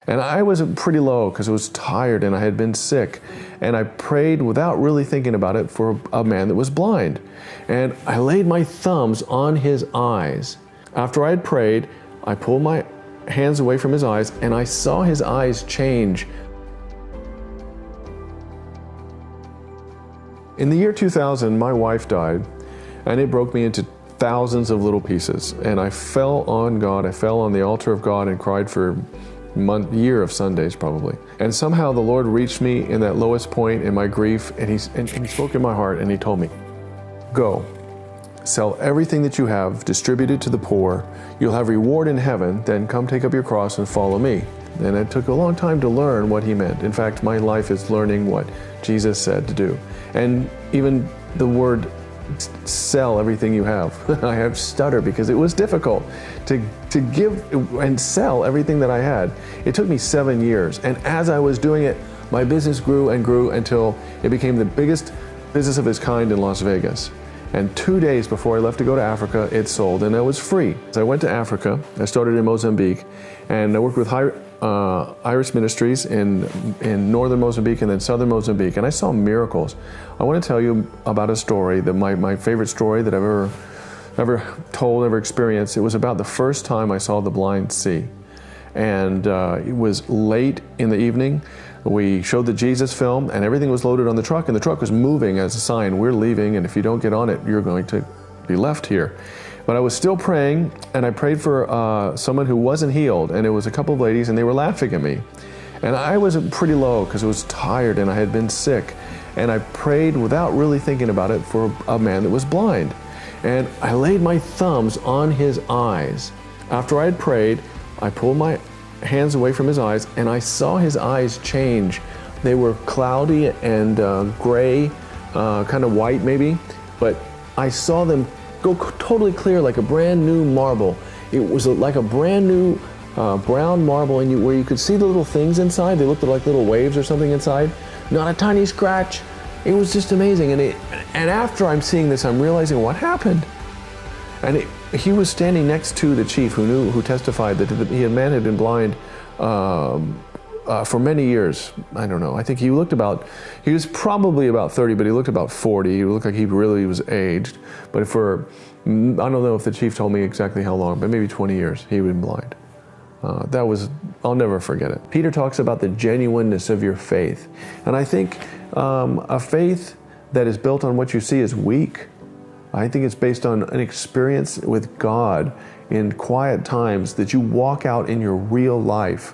And I was pretty low because I was tired and I had been sick. And I prayed without really thinking about it for a man that was blind. And I laid my thumbs on his eyes. After I had prayed, I pulled my hands away from his eyes and I saw his eyes change. In the year 2000, my wife died, and it broke me into thousands of little pieces. And I fell on God, I fell on the altar of God and cried for a year of Sundays probably. And somehow the Lord reached me in that lowest point in my grief, and he spoke in my heart and he told me, go, sell everything that you have, distribute it to the poor, you'll have reward in heaven, then come take up your cross and follow me. And it took a long time to learn what he meant. In fact, my life is learning what Jesus said to do. And even the word sell everything you have. I have stutter because it was difficult to give and sell everything that I had. It took me 7 years. And as I was doing it, my business grew and grew until it became the biggest business of its kind in Las Vegas. And 2 days before I left to go to Africa, it sold, and it was free. So I went to Africa. I started in Mozambique, and I worked with Iris Ministries in northern Mozambique and then southern Mozambique, and I saw miracles. I want to tell you about a story, that my favorite story that I've ever told, ever experienced. It was about the first time I saw the blind see. And it was late in the evening. We showed the Jesus film, and everything was loaded on the truck, and the truck was moving as a sign, we're leaving, and if you don't get on it, you're going to be left here. But I was still praying, and I prayed for someone who wasn't healed, and it was a couple of ladies, and they were laughing at me. And I was pretty low because I was tired and I had been sick. And I prayed without really thinking about it for a man that was blind. And I laid my thumbs on his eyes. After I had prayed, I pulled my hands away from his eyes, and I saw his eyes change. They were cloudy and gray, kind of white maybe, but I saw them go totally clear, like a brand new marble. It was like a brand new brown marble, and where you could see the little things inside. They looked like little waves or something inside. Not a tiny scratch. It was just amazing. And after I'm seeing this, I'm realizing what happened. And he was standing next to the chief who testified that the man had been blind for many years. I don't know. I think he was probably about 30, but he looked about 40. He looked like he really was aged. But I don't know if the chief told me exactly how long, but maybe 20 years he had been blind. I'll never forget it. Peter talks about the genuineness of your faith. And I think a faith that is built on what you see is weak. I think it's based on an experience with God in quiet times that you walk out in your real life.